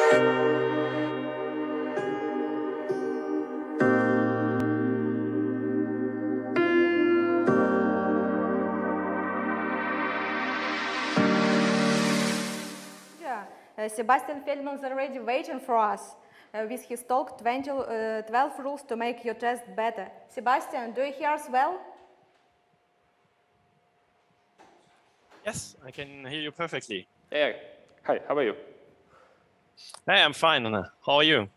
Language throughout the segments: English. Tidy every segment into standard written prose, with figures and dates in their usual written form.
Sebastian Feldmann is already waiting for us with his talk 12 rules to make your test better. Sebastian, do you hear us well? Yes, I can hear you perfectly. Yeah. Hi, how are you? Hey, I'm fine, Anna. How are you?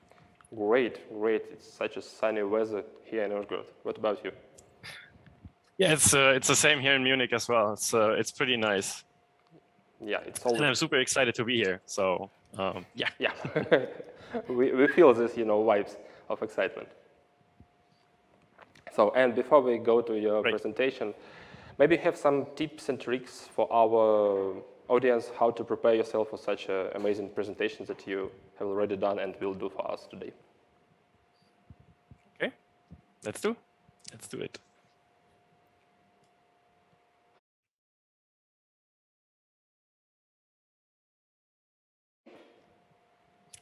Great, great. It's such a sunny weather here in Uzgrad. What about you? Yeah, it's the same here in Munich as well. It's pretty nice. Yeah, it's all. And I'm super excited to be here. So yeah. Yeah, we feel this, vibes of excitement. So, and before we go to your presentation, maybe have some tips and tricks for our audience how to prepare yourself for such amazing presentations that you have already done and will do for us today. Okay, let's do it.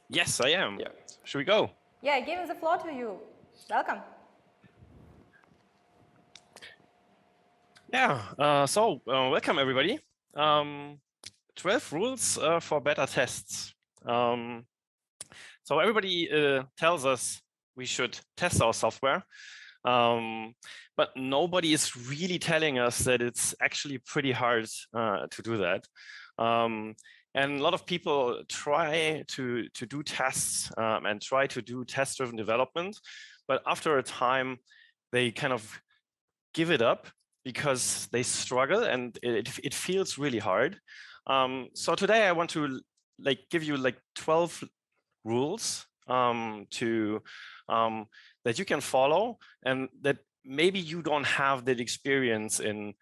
Yes, I am. Yeah. Should we go? Yeah, giving the floor to you. Welcome. Yeah, so welcome everybody. 12 rules for better tests. So everybody tells us we should test our software, but nobody is really telling us that it's actually pretty hard to do that. And a lot of people try to do tests and try to do test-driven development, but after a time, they kind of give it up because they struggle and it feels really hard. So today I want to give you 12 rules that you can follow, and that maybe you don't have that experience in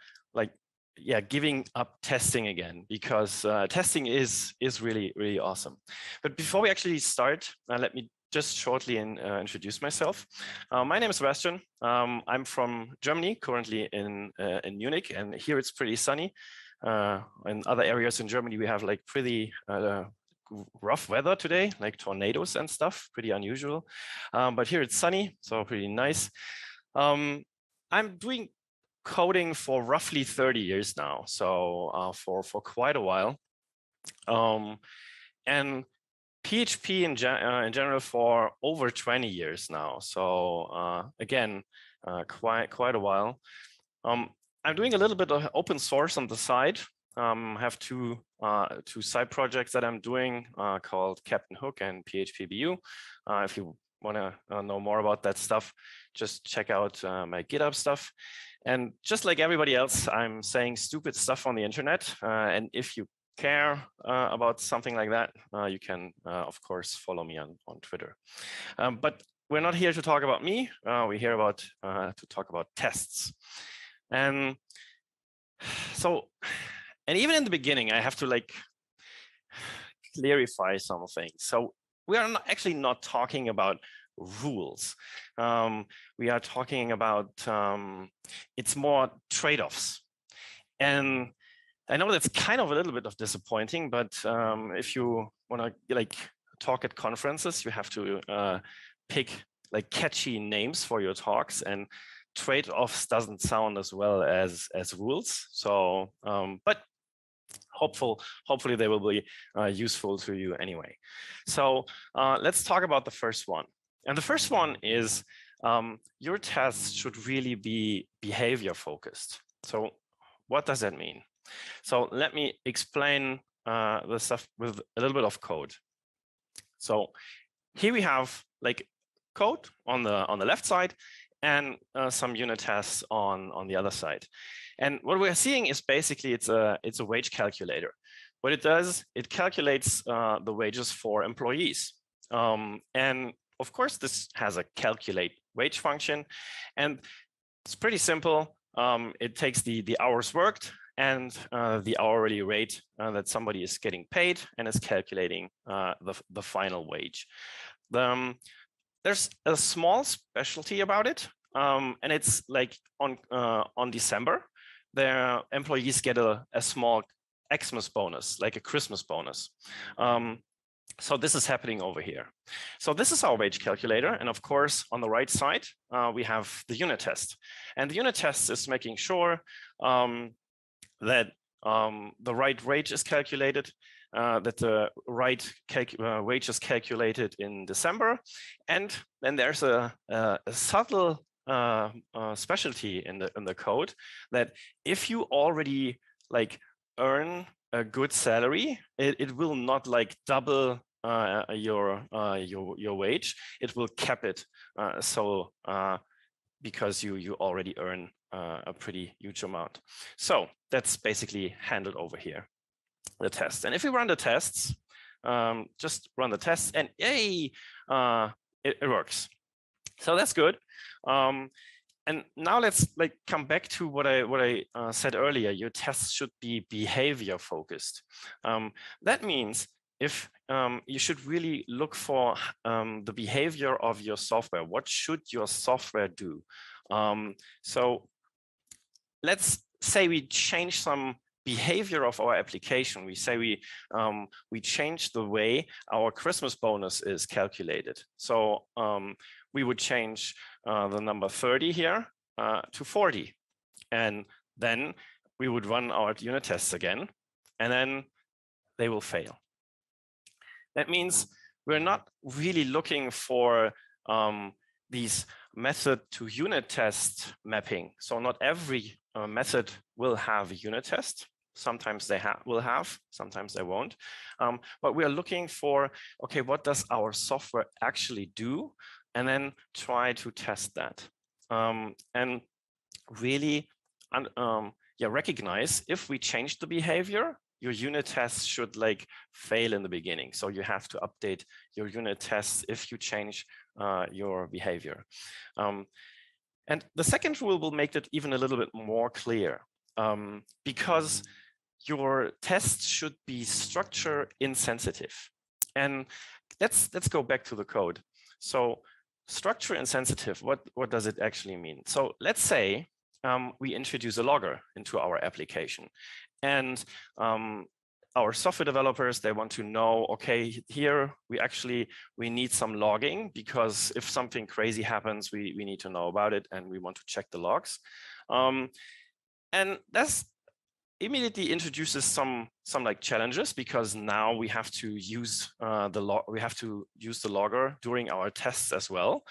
giving up testing again, because testing is really, really awesome. But before we actually start, let me just shortly introduce myself. My name is Sebastian. I'm from Germany, currently in Munich, and here it's pretty sunny. In other areas in Germany, we have pretty rough weather today, like tornadoes and stuff, pretty unusual. But here it's sunny, so pretty nice. I'm doing coding for roughly 30 years now, so for quite a while. And PHP in general for over 20 years now. So again, quite a while. I'm doing a little bit of open source on the side. I have two side projects that I'm doing called CaptainHook and PHPBU. If you want to know more about that stuff, just check out my GitHub stuff. And just like everybody else, I'm saying stupid stuff on the internet. And if you care about something like that, you can, of course, follow me on Twitter. But we're not here to talk about me. We're here to talk about tests. And so, and even in the beginning, I have to clarify some things. So we are actually not talking about rules. We are talking about, it's more trade-offs. And I know that's kind of a little bit of disappointing, but if you want to talk at conferences, you have to pick catchy names for your talks, and trade-offs doesn't sound as well as rules. So, but hopefully they will be useful to you anyway. So let's talk about the first one. And the first one is your tests should really be behavior focused. So what does that mean? So let me explain the stuff with a little bit of code. So here we have code on the left side and some unit tests on the other side. And what we're seeing is basically it's a wage calculator. What it does, it calculates the wages for employees. And of course, this has a calculate wage function, and it's pretty simple. It takes the hours worked and the hourly rate that somebody is getting paid, and is calculating the final wage. There's a small specialty about it, and it's on December, their employees get a small Xmas bonus, like a Christmas bonus. So this is happening over here. So this is our wage calculator. And of course, on the right side, we have the unit test. And the unit test is making sure that the right wage is calculated, that the right wage is calculated in December. And then there's a subtle specialty in the code that if you already like earn a good salary, it will not like double your wage. It will cap it. Because you already earn a pretty huge amount. So that's basically handled over here, the test. And if we run the tests, just run the tests, and yay, it works. So that's good. And now let's like come back to what I said earlier. Your tests should be behavior focused. That means if you should really look for the behavior of your software. What should your software do? So let's say we change some behavior of our application. We say we change the way our Christmas bonus is calculated. So we would change the number 30 here to 40. And then we would run our unit tests again, and then they will fail. That means we're not really looking for these method to unit test mapping. So not every method will have a unit test. Sometimes they will have, sometimes they won't. But we are looking for, okay, what does our software actually do? And then try to test that. And really recognize if we change the behavior, your unit tests should like fail in the beginning. So you have to update your unit tests if you change your behavior. And the second rule will make it even a little bit more clear, because your tests should be structure insensitive. And let's go back to the code. So structure insensitive, what does it actually mean? So let's say we introduce a logger into our application. And our software developers, they want to know, okay, here we need some logging, because if something crazy happens, we need to know about it, and we want to check the logs. And that's immediately introduces some like challenges, because now we have to use the logger during our tests as well.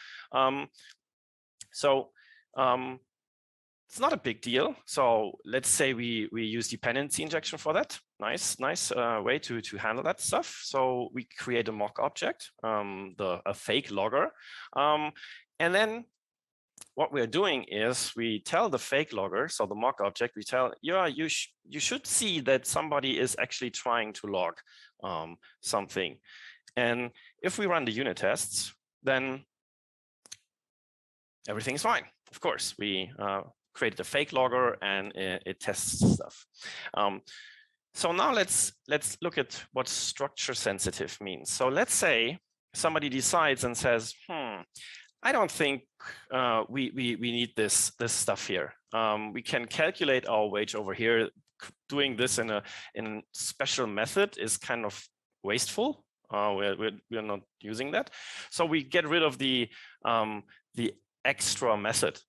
It's not a big deal. So let's say we use dependency injection for that. Nice way to handle that stuff. So we create a mock object, a fake logger, and then what we're doing is we tell the fake logger, so the mock object, we tell, you should see that somebody is actually trying to log something. And if we run the unit tests, then everything's fine. Of course, we created a fake logger and it tests stuff. So now let's look at what structure sensitive means. So let's say somebody decides and says, I don't think we need this stuff here. We can calculate our wage over here. Doing this in a special method is kind of wasteful. We're not using that. So we get rid of the extra method.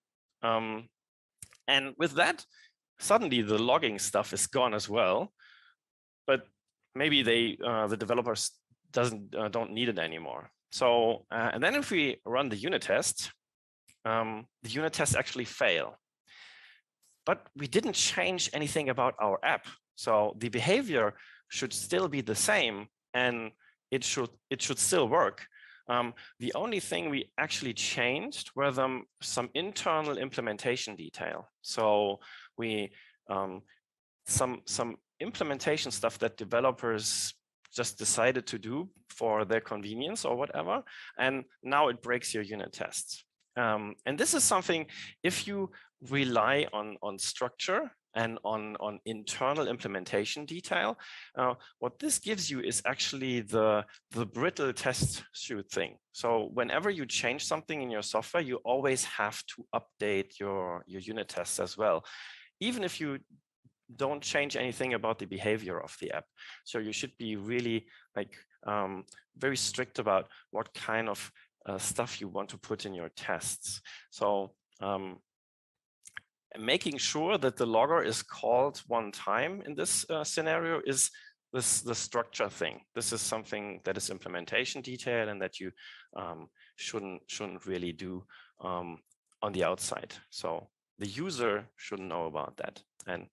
And with that, suddenly the logging stuff is gone as well. But maybe the developers don't need it anymore. So and then if we run the unit test, the unit tests actually fail. But we didn't change anything about our app. So the behavior should still be the same, and it should still work. The only thing we actually changed were some internal implementation detail. So we some implementation stuff that developers just decided to do for their convenience or whatever, and now it breaks your unit tests. And this is something, if you rely on structure and on internal implementation detail, what this gives you is actually the brittle test suite thing. So whenever you change something in your software, you always have to update your unit tests as well, even if you don't change anything about the behavior of the app. So you should be really like very strict about what kind of stuff you want to put in your tests. So making sure that the logger is called one time in this scenario is the structure thing. This is something that is implementation detail and that you shouldn't really do on the outside. So the user should know about that and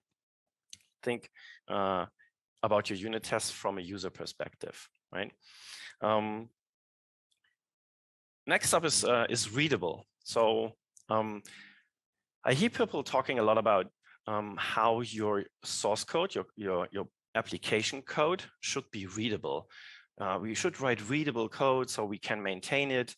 think about your unit tests from a user perspective, right? Next up is readable. So I hear people talking a lot about how your source code, your application code should be readable. We should write readable code so we can maintain it,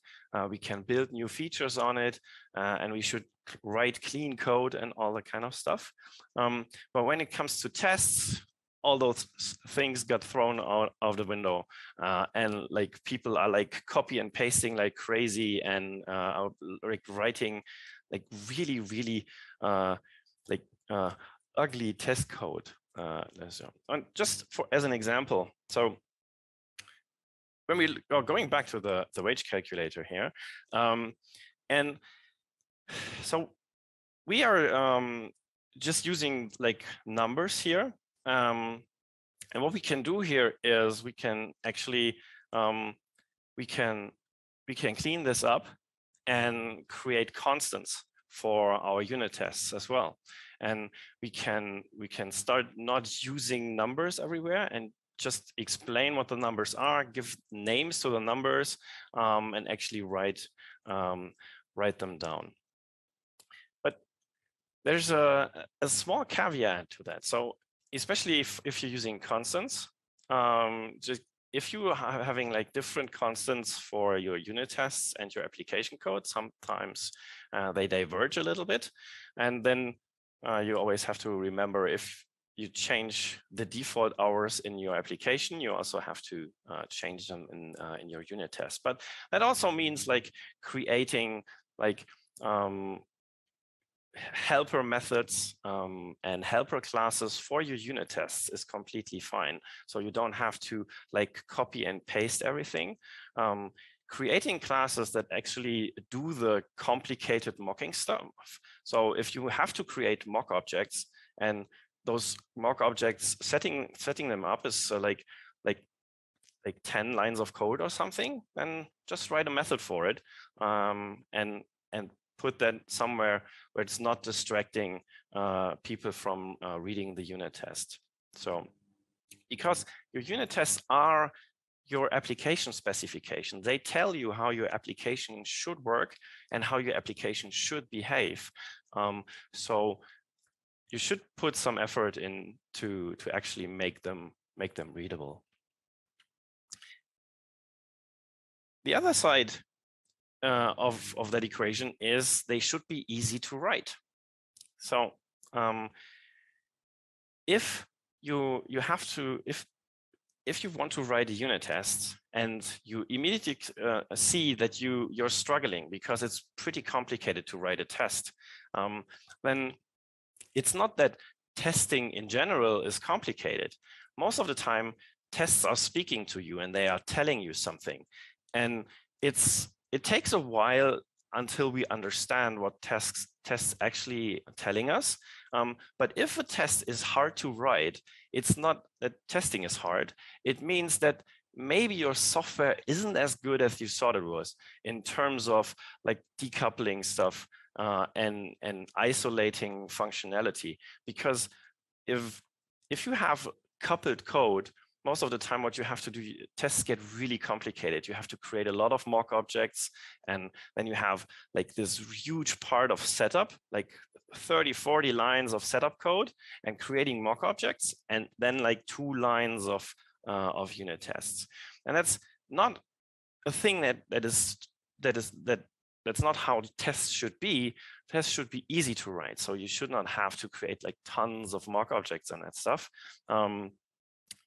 we can build new features on it, and we should write clean code and all that kind of stuff. But when it comes to tests, all those things got thrown out of the window, and like people are like copy and pasting like crazy and like writing like really ugly test code. And just as an example, so when we are going back to the wage calculator here, and so we are just using like numbers here, and what we can do here is we can actually we can clean this up and create constants for our unit tests as well. And we can start not using numbers everywhere and just explain what the numbers are, give names to the numbers, and actually write them down. But there's a small caveat to that. So especially if you're using constants, just if you are having like different constants for your unit tests and your application code, sometimes they diverge a little bit. And then you always have to remember, if you change the default hours in your application, you also have to change them in your unit test. But that also means like creating like helper methods and helper classes for your unit tests is completely fine. So you don't have to like copy and paste everything. Creating classes that actually do the complicated mocking stuff. So if you have to create mock objects, and those mock objects, setting them up is like 10 lines of code or something, then just write a method for it, and put that somewhere where it's not distracting people from reading the unit test. So because your unit tests are your application specification, they tell you how your application should work and how your application should behave. So you should put some effort in to actually make them readable. The other side of that equation is they should be easy to write. So if you want to write a unit test and you immediately see that you're struggling because it's pretty complicated to write a test, then it's not that testing in general is complicated. Most of the time, tests are speaking to you and they are telling you something. And it takes a while until we understand what tests actually telling us. But if a test is hard to write, it's not that testing is hard. It means that maybe your software isn't as good as you thought it was in terms of like decoupling stuff and isolating functionality. Because if you have coupled code, most of the time what you have to do, tests get really complicated. You have to create a lot of mock objects, and then you have like this huge part of setup, like 30, 40 lines of setup code and creating mock objects, and then like 2 lines of unit tests. And that's not a thing that's not how tests should be. Tests should be easy to write. So you should not have to create like tons of mock objects and that stuff.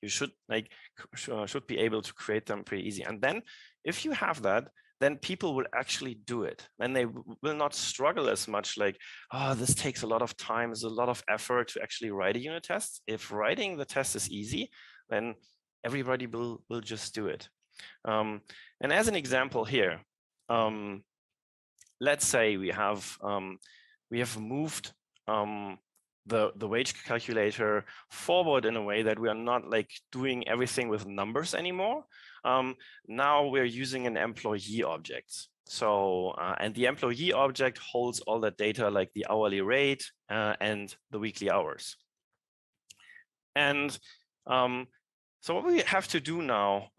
You should be able to create them pretty easy. And then if you have that, then people will actually do it. Then they will not struggle as much like, oh, this takes a lot of time, there's a lot of effort to actually write a unit test. If writing the test is easy, then everybody will just do it. And as an example here, let's say we have moved the wage calculator forward in a way that we are not like doing everything with numbers anymore. Now we're using an employee object. So, and the employee object holds all that data like the hourly rate and the weekly hours. And so what we have to do now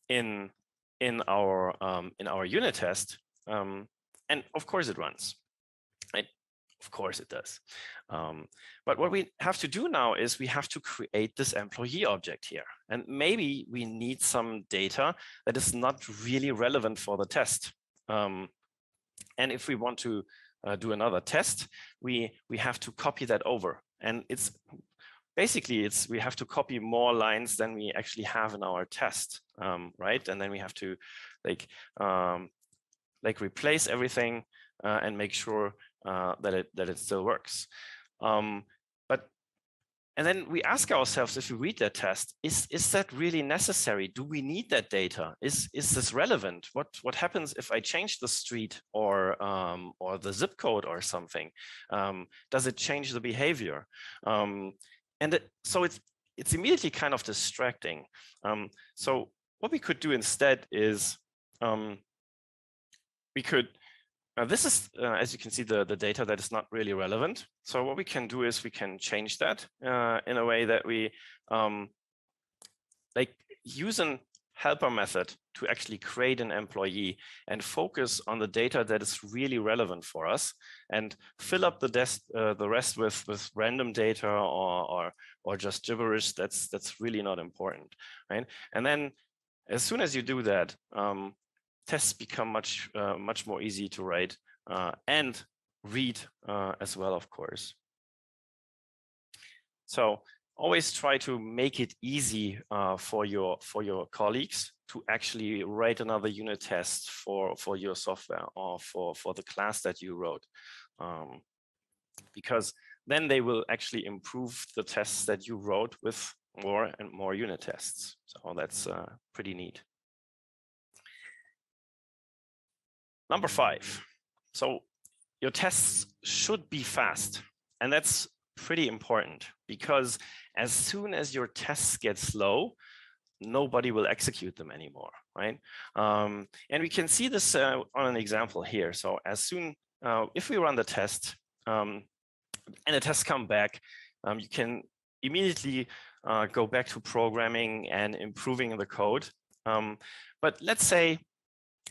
in our unit test, and of course it runs, right? Of course it does. But what we have to do now is we have to create this employee object here. And maybe we need some data that is not really relevant for the test. And if we want to do another test, we have to copy that over. And it's basically, we have to copy more lines than we actually have in our test, right? And then we have to like replace everything and make sure that it still works. And then we ask ourselves, if we read that test, is that really necessary? Do we need that data? Is this relevant? What happens if I change the street or the zip code or something? Does it change the behavior? So it's immediately kind of distracting. So what we could do instead is we could. This is, as you can see, the data that is not really relevant. So what we can do is we can change that in a way that we like use a helper method to actually create an employee and focus on the data that is really relevant for us, and fill up the rest with random data or just gibberish that's really not important, right? And then as soon as you do that, tests become much more easy to write and read as well, of course. So always try to make it easy for your colleagues to actually write another unit test for your software or for the class that you wrote, because then they will actually improve the tests that you wrote with more and more unit tests. So that's pretty neat. Number 5, so your tests should be fast. And that's pretty important, because as soon as your tests get slow, nobody will execute them anymore, right? And we can see this on an example here. So as soon, if we run the test and the tests come back, you can immediately go back to programming and improving the code. But let's say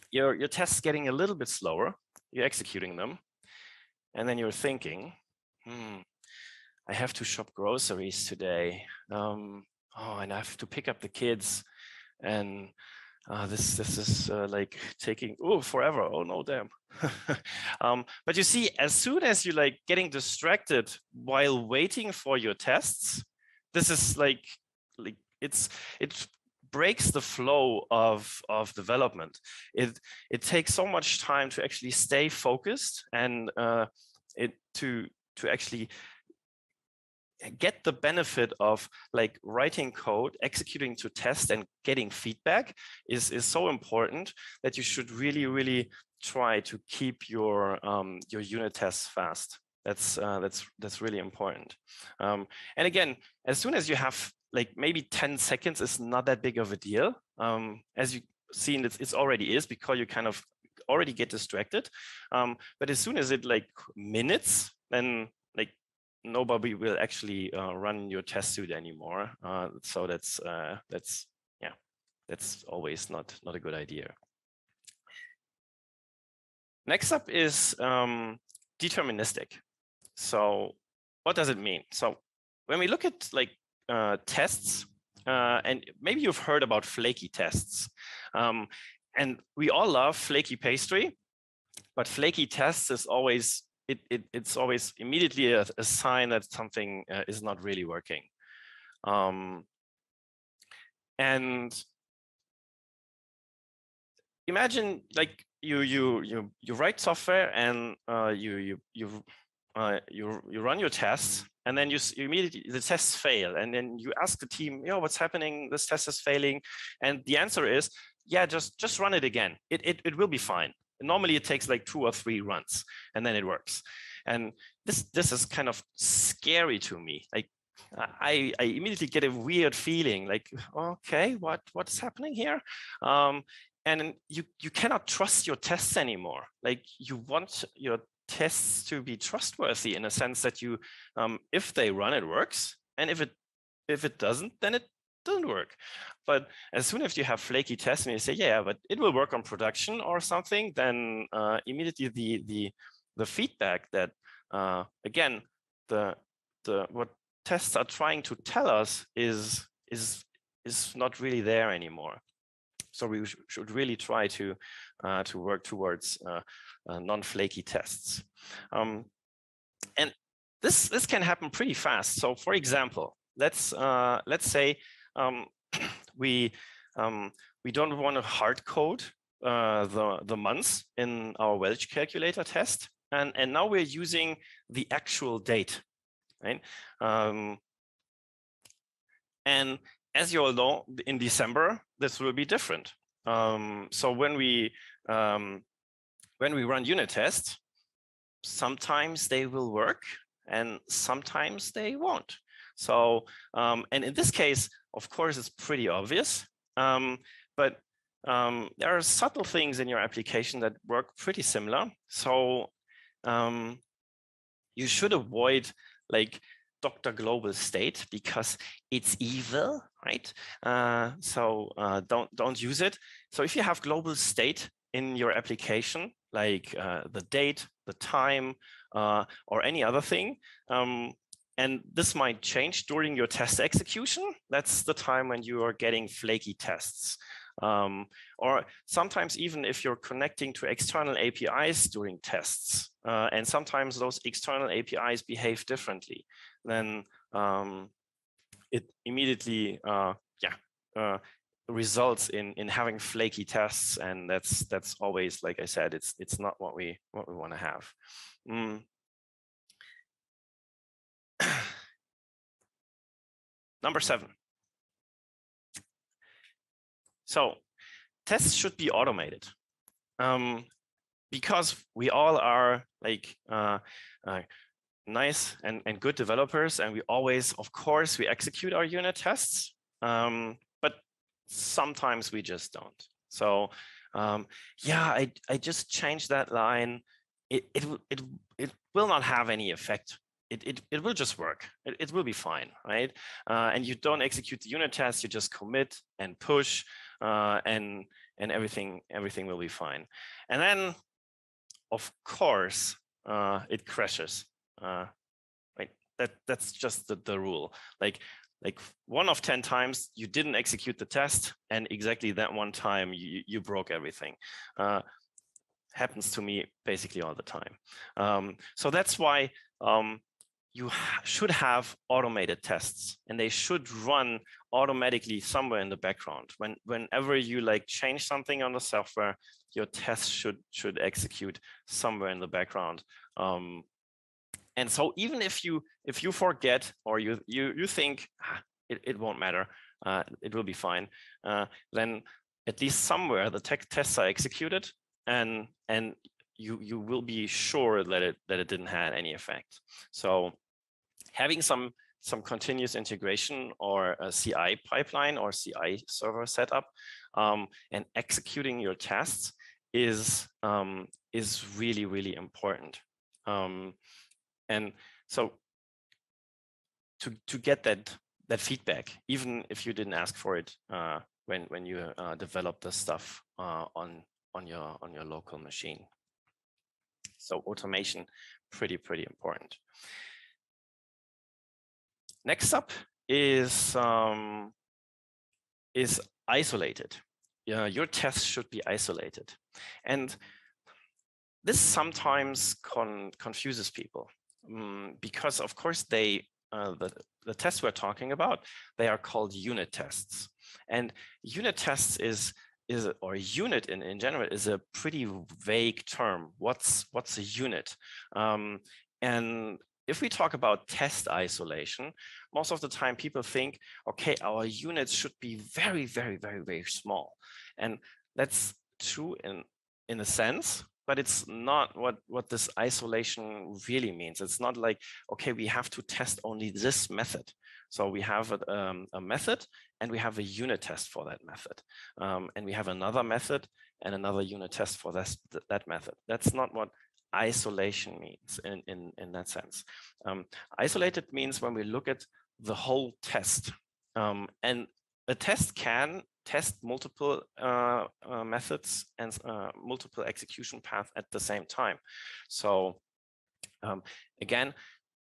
your test's getting a little bit slower, you're executing them, and then you're thinking, I have to shop groceries today. Oh, and I have to pick up the kids, and this is like taking forever. Oh no, damn. But you see, as soon as you're like getting distracted while waiting for your tests, this is like it breaks the flow of development. It takes so much time to actually stay focused and to actually get the benefit of like writing code, executing to test, and getting feedback is so important that you should really try to keep your unit tests fast. That's really important. And again, as soon as you have like maybe 10 seconds is not that big of a deal. As you've seen, it's already is, because you kind of already get distracted. But as soon as it like minutes, then like nobody will actually run your test suite anymore. So that's always not a good idea. Next up is deterministic. So what does it mean? So when we look at like tests, and maybe you've heard about flaky tests, and we all love flaky pastry, but flaky tests is always it's always immediately a sign that something is not really working. And imagine like you write software and you you run your tests, and then you immediately, the tests fail, and then you ask the team, what's happening? This test is failing, and the answer is, yeah, just run it again. It will be fine. Normally it takes like 2 or 3 runs, and then it works. And this is kind of scary to me. Like I immediately get a weird feeling, like, okay, what's happening here? And you cannot trust your tests anymore. Like, you want your tests to be trustworthy in a sense that you, if they run, it works, and if it doesn't, then it doesn't work. But as soon as you have flaky tests and you say, yeah, but it will work on production or something, then immediately the feedback that again, what tests are trying to tell us is not really there anymore. So we should really try to work towards non-flaky tests. And this can happen pretty fast. So for example, let's say we don't want to hard code the months in our Welch calculator test, and now we're using the actual date, right? And as you all know, in December this will be different. So when we run unit tests, sometimes they will work and sometimes they won't. So and in this case, of course, it's pretty obvious, but there are subtle things in your application that work pretty similar. So you should avoid like Dr. Global State because it's evil, right? So don't use it. So if you have global state in your application, like the date, the time, or any other thing, and this might change during your test execution, that's the time when you are getting flaky tests. Or sometimes even if you're connecting to external APIs during tests, and sometimes those external APIs behave differently, then it immediately results in having flaky tests, and that's always, like I said, it's not what we want to have. Number 7. So tests should be automated, because we all are like nice and good developers, and we always, of course, we execute our unit tests, but sometimes we just don't. So yeah, I just changed that line. It will not have any effect. It will just work. It will be fine, right? And you don't execute the unit test. You just commit and push, and everything will be fine. And then, of course, it crashes. Right? That's just the rule. Like 1 of 10 times you didn't execute the test, and exactly that one time you broke everything. Happens to me basically all the time. So that's why you should have automated tests, and they should run automatically somewhere in the background. Whenever you like change something on the software, your tests should execute somewhere in the background. And so even if you forget, or you think it won't matter, it will be fine, then at least somewhere the tests are executed, and you will be sure that it didn't have any effect. So having some continuous integration or a CI pipeline or CI server setup, and executing your tests is really, really important. And so to get that feedback, even if you didn't ask for it when you develop the stuff on your local machine. So automation, pretty important. Next up is isolated. Your tests should be isolated, and this sometimes confuses people, because of course the tests we're talking about, they are called unit tests, and unit tests or unit in general is a pretty vague term. What's a unit? And if we talk about test isolation, most of the time people think, okay, our units should be very, very, very, very small. And that's true in a sense, but it's not what this isolation really means. It's not like, okay, we have to test only this method. So we have a method and we have a unit test for that method. And we have another method and another unit test for that method. That's not what isolation means in that sense. Isolated means when we look at the whole test. And a test can test multiple methods and multiple execution paths at the same time. So again,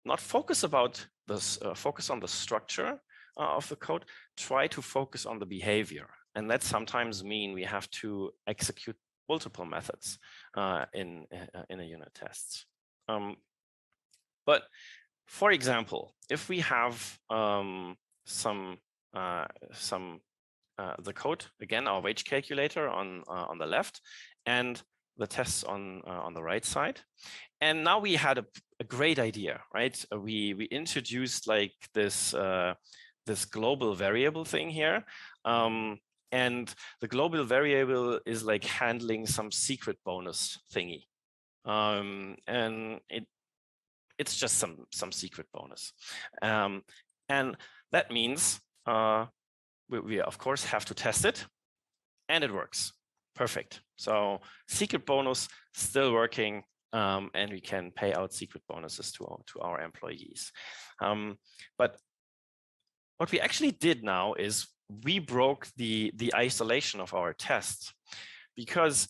not focus about this, focus on the structure of the code, try to focus on the behavior. And that sometimes mean we have to execute multiple methods in a unit test. But for example, if we have the code, again, our wage calculator on the left and the tests on the right side. And now we had a great idea, right? We introduced like this global variable thing here. And the global variable is like handling some secret bonus thingy. And it's just some secret bonus. And that means we of course have to test it, and it works. Perfect. So secret bonus still working, and we can pay out secret bonuses to our employees. But what we actually did now is we broke the isolation of our tests, because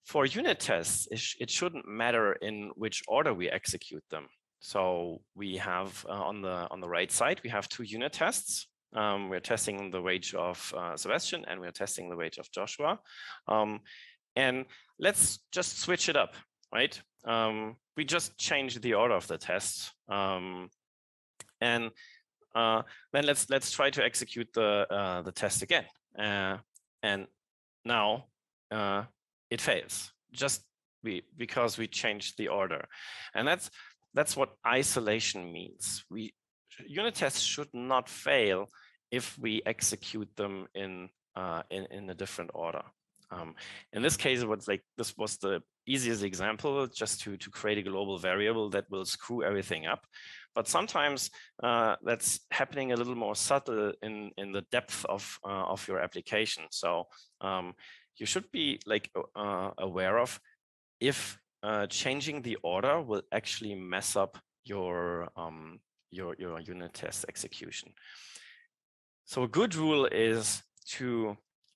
for unit tests, it shouldn't matter in which order we execute them. So we have on the right side, we have two unit tests. We're testing the wage of Sebastian, and we're testing the wage of Joshua. And let's just switch it up, right? We just change the order of the tests. And then let's try to execute the test again. And now it fails, just because we changed the order. And that's what isolation means. Unit tests should not fail if we execute them in a different order. In this case, this was the easiest example, just to create a global variable that will screw everything up. But sometimes that's happening a little more subtle in the depth of your application. So you should be like aware of if changing the order will actually mess up your unit test execution. So a good rule is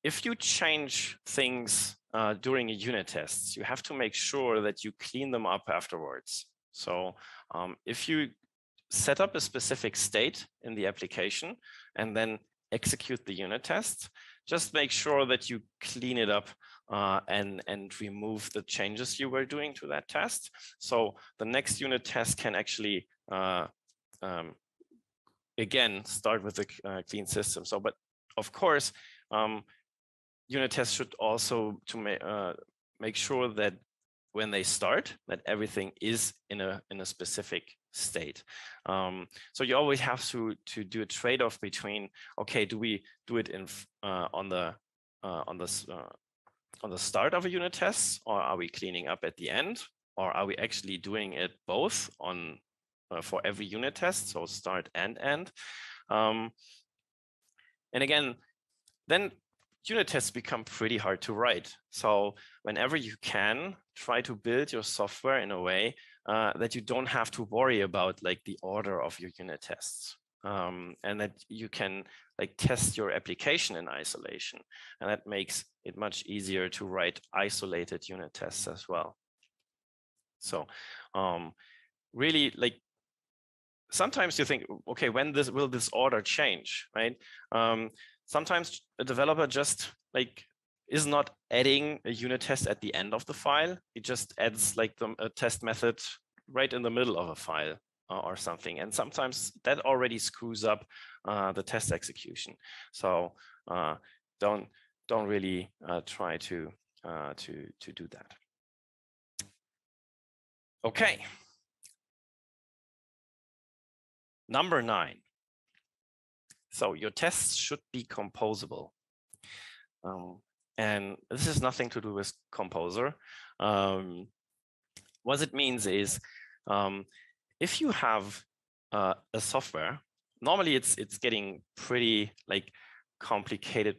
if you change things during a unit test, you have to make sure that you clean them up afterwards. So if you set up a specific state in the application and then execute the unit test, just make sure that you clean it up and remove the changes you were doing to that test. So the next unit test can actually again start with a clean system. So, but of course, unit tests should also make sure that when they start, that everything is in a specific state. So you always have to do a trade-off between, okay, do we do it on the start of a unit test, or are we cleaning up at the end, or are we actually doing it both for every unit test, so start and end? And again, then unit tests become pretty hard to write. So whenever you can, try to build your software in a way that you don't have to worry about like the order of your unit tests, and that you can like test your application in isolation. And that makes it much easier to write isolated unit tests as well. So really, like, sometimes you think, okay, when will this order change, right? Sometimes a developer just like is not adding a unit test at the end of the file. It just adds like a test method right in the middle of a file or something. And sometimes that already screws up the test execution. So don't really try to do that. Okay. Number 9. So your tests should be composable. And this has nothing to do with composer. What it means is if you have a software, normally it's getting pretty like complicated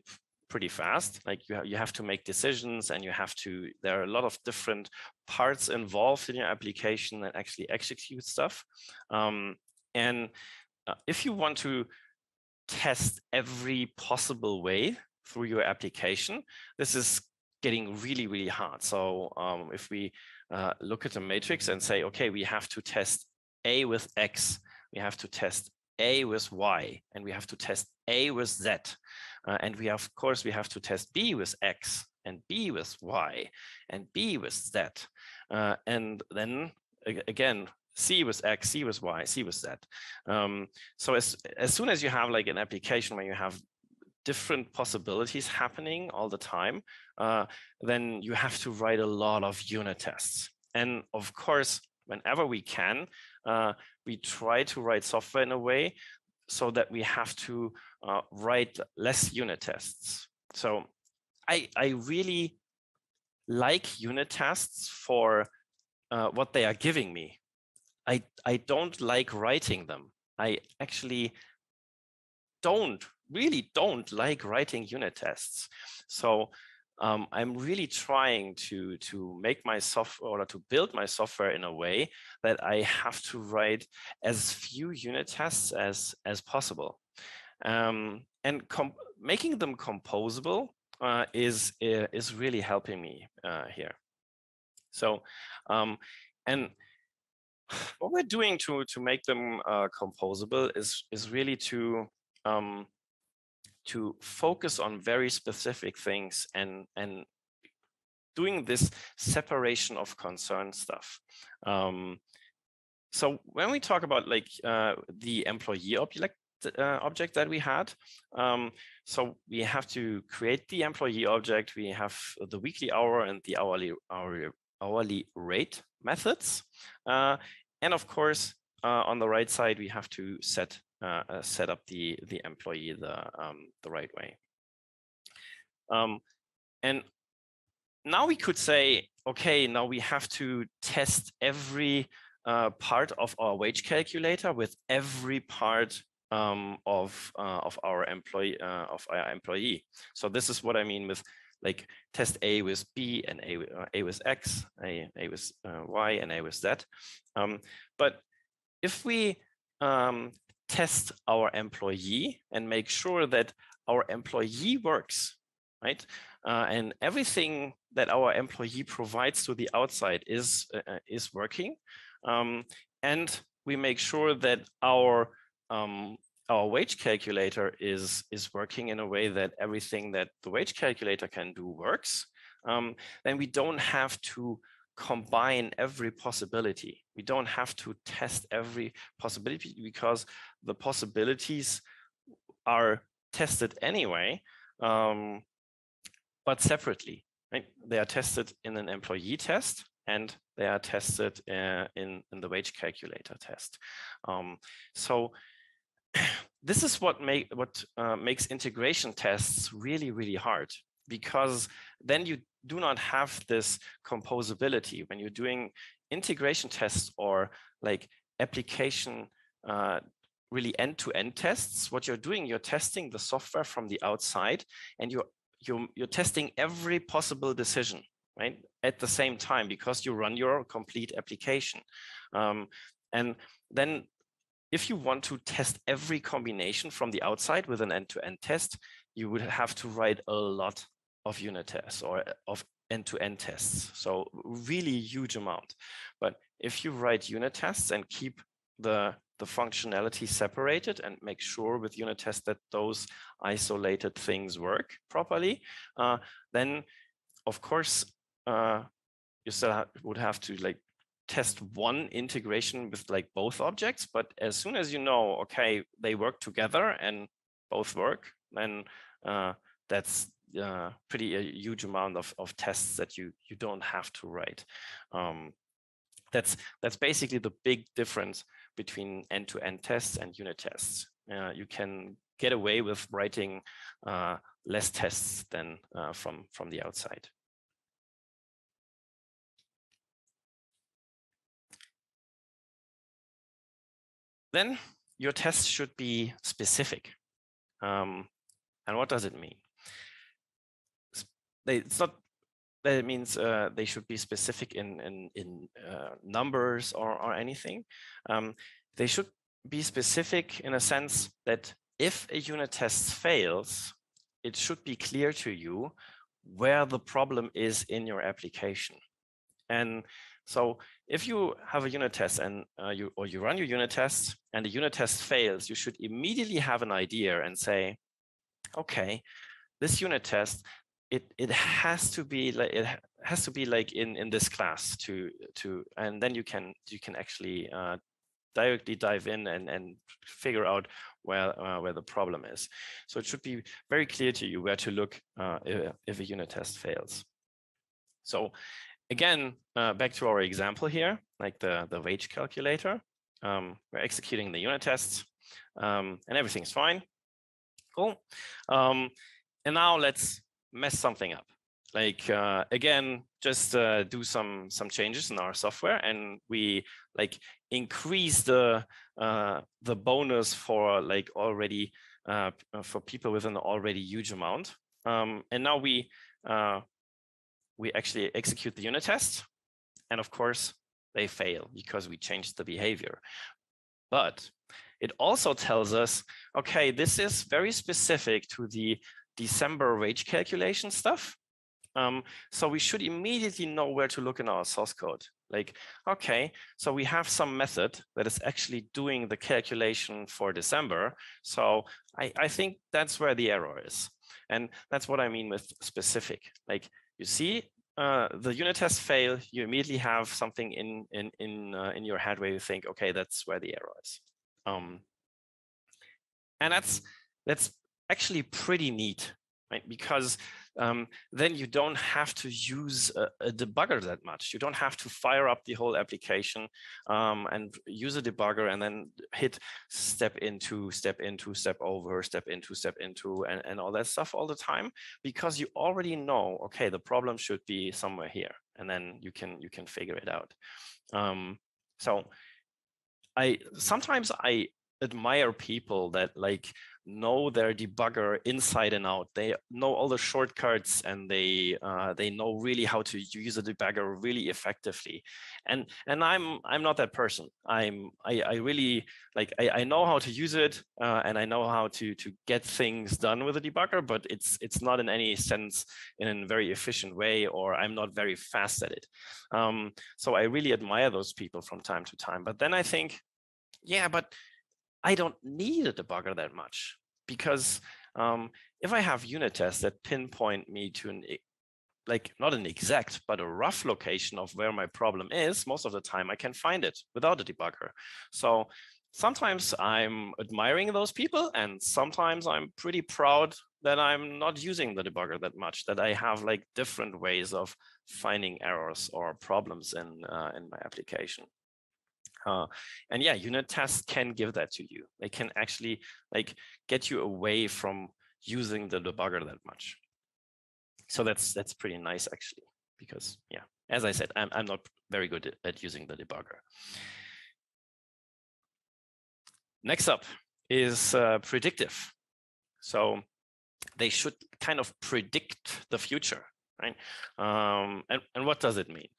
pretty fast. Like you have to make decisions, and there are a lot of different parts involved in your application that actually execute stuff. And if you want to test every possible way through your application, this is getting really, really hard. So if we look at a matrix and say, okay, we have to test A with X, we have to test A with Y, and we have to test A with Z. And of course, we have to test B with X, and B with Y, and B with Z. And then again, C with X, C with Y, C with Z. So as soon as you have like an application where you have different possibilities happening all the time, then you have to write a lot of unit tests. And of course, whenever we can, we try to write software in a way so that we have to write less unit tests. So I really like unit tests for what they are giving me. I don't like writing them. I actually really don't like writing unit tests. So I'm really trying to make my software, or to build my software in a way that I have to write as few unit tests as possible. And making them composable is really helping me here. So and what we're doing to make them composable is really to focus on very specific things and doing this separation of concern stuff. So when we talk about like the employee object that we had, so we have to create the employee object. We have the weekly hour and the hourly rate methods, and of course on the right side we have to set up the employee the right way. And now we could say, okay, now we have to test every part of our wage calculator with every part of our employee. So this is what I mean with like test A with B, and A with X, A with Y, and A with Z. But if we test our employee and make sure that our employee works, right? And everything that our employee provides to the outside is working. And we make sure that our wage calculator is working in a way that everything that the wage calculator can do works. Then we don't have to combine every possibility. We don't have to test every possibility because the possibilities are tested anyway, but separately. Right? They are tested in an employee test, and they are tested in the wage calculator test. So this is what makes integration tests really, really hard, because then you do not have this composability. When you're doing integration tests or like application really end-to-end tests, what you're doing, you're testing the software from the outside, and you're testing every possible decision, right, at the same time, because you run your complete application. And then if you want to test every combination from the outside with an end-to-end test, you would have to write a lot of unit tests or of end-to-end tests. So really huge amount. But if you write unit tests and keep the functionality separated and make sure with unit tests that those isolated things work properly, then of course you still would have to like test one integration with like both objects. But as soon as you know, okay, they work together and both work, then that's pretty a huge amount of tests that you don't have to write. That's basically the big difference between end-to-end tests and unit tests. You can get away with writing less tests than from the outside. Then your tests should be specific. And what does it mean? It's not that it means they should be specific in numbers or anything. They should be specific in a sense that if a unit test fails, it should be clear to you where the problem is in your application. And so if you have a unit test and you run your unit test and the unit test fails, you should immediately have an idea and say, okay, this unit test, it has to be like in this class and then you can actually directly dive in and figure out where the problem is. So it should be very clear to you where to look if a unit test fails. So again, back to our example here, like the wage calculator. We're executing the unit tests and everything's fine. Cool. And now let's mess something up. Like again, just do some changes in our software, and we like increase the bonus for like already for people with an already huge amount. And now we actually execute the unit test, and of course they fail because we changed the behavior. But it also tells us, okay, this is very specific to the December wage calculation stuff. So we should immediately know where to look in our source code. Like, okay, so we have some method that is actually doing the calculation for December. So I think that's where the error is. And that's what I mean with specific. Like you see the unit tests fail, you immediately have something in your head where you think, okay, that's where the error is. And that's actually pretty neat, right? Because then you don't have to use a debugger that much. You don't have to fire up the whole application and use a debugger and then hit step into, step over, step into, and all that stuff all the time, because you already know, okay, the problem should be somewhere here, and then you can figure it out. So sometimes I admire people that like know their debugger inside and out. They know all the shortcuts, and they know really how to use a debugger really effectively. And I'm not that person. I really like I know how to use it, and I know how to get things done with a debugger, but it's not in any sense in a very efficient way, or I'm not very fast at it. So I really admire those people from time to time. But then I think, yeah, but I don't need a debugger that much, because if I have unit tests that pinpoint me to like not an exact, but a rough location of where my problem is, most of the time I can find it without a debugger. So sometimes I'm admiring those people, and sometimes I'm pretty proud that I'm not using the debugger that much, that I have like different ways of finding errors or problems in my application. And yeah, unit tests can give that to you. They can actually like get you away from using the debugger that much. So that's pretty nice actually, because yeah, as I said, I'm not very good at using the debugger. Next up is predictive. So they should kind of predict the future, right? And what does it mean?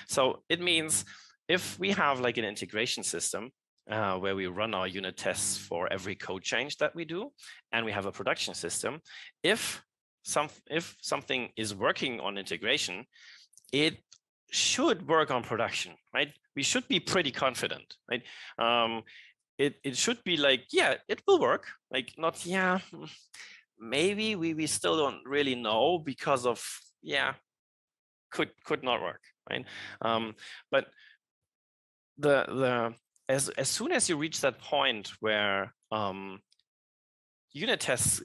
So it means if we have like an integration system where we run our unit tests for every code change that we do, and we have a production system, if something is working on integration, it should work on production, right? We should be pretty confident, right? It should be like, yeah, it will work. Like not, yeah, maybe we still don't really know because of, yeah, could not work, right? But as soon as you reach that point where unit tests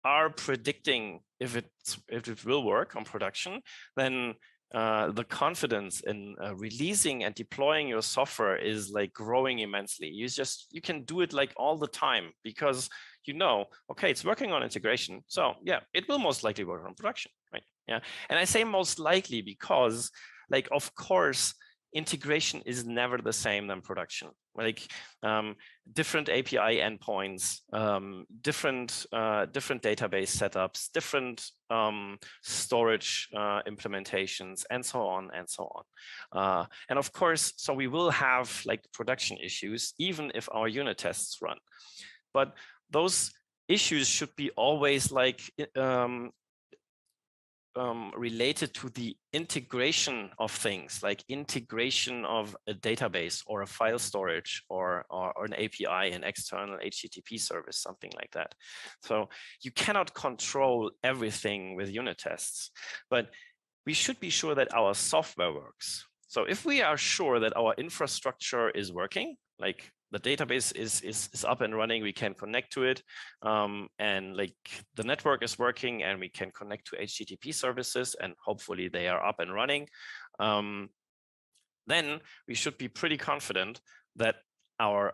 are predicting if it will work on production, then the confidence in releasing and deploying your software is like growing immensely. You can do it like all the time because you know, okay, it's working on integration. So yeah, it will most likely work on production, right? Yeah. And I say most likely because, like, of course, integration is never the same than production. Like different API endpoints, different database setups, different storage implementations, and so on and so on. And of course, so we will have like production issues even if our unit tests run. But those issues should be always like related to the integration of things, like integration of a database or a file storage or an API, an external HTTP service, something like that. So you cannot control everything with unit tests, but we should be sure that our software works. So if we are sure that our infrastructure is working, like the database is up and running, we can connect to it, and like the network is working and we can connect to HTTP services and hopefully they are up and running, then we should be pretty confident that our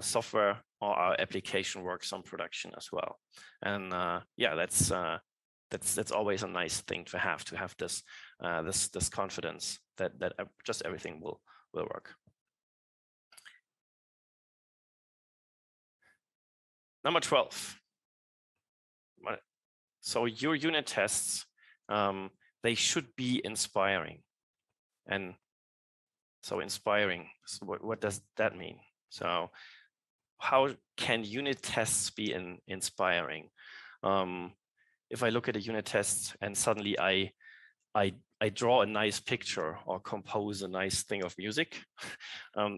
software or our application works on production as well. And yeah, that's always a nice thing to have this this confidence that just everything will work. Number 12. So your unit tests, they should be inspiring. And so inspiring, so what does that mean? So how can unit tests be inspiring? If I look at a unit test and suddenly I draw a nice picture or compose a nice thing of music,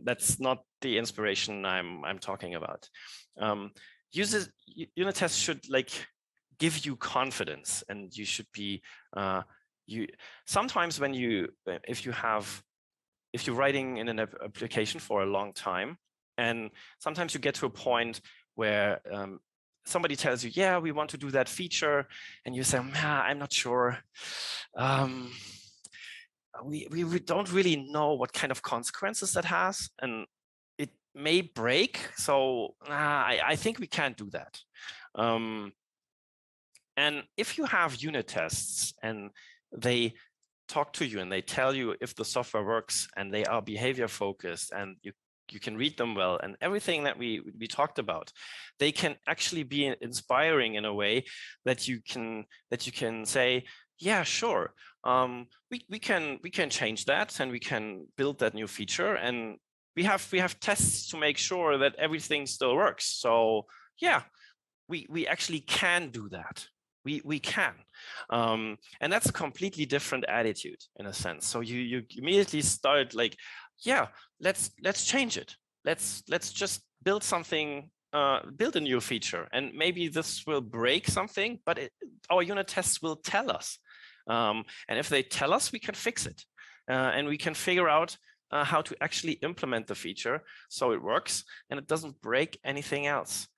that's not the inspiration I'm talking about. Unit tests should like give you confidence, and you should be sometimes when if you're writing in an application for a long time, and sometimes you get to a point where somebody tells you, yeah, we want to do that feature, and you say, I'm not sure. We don't really know what kind of consequences that has, and it may break. So I think we can't do that. And if you have unit tests and they talk to you and they tell you if the software works and they are behavior focused and you can read them well and everything that we talked about, they can actually be inspiring in a way that you can say, yeah, sure, we can change that and we can build that new feature, and we have tests to make sure that everything still works. So yeah, we actually can do that. We can, and that's a completely different attitude in a sense. So you immediately start like, yeah, let's change it. Let's just build something, build a new feature, and maybe this will break something, but our unit tests will tell us, and if they tell us, we can fix it, and we can figure out how to actually implement the feature so it works and it doesn't break anything else.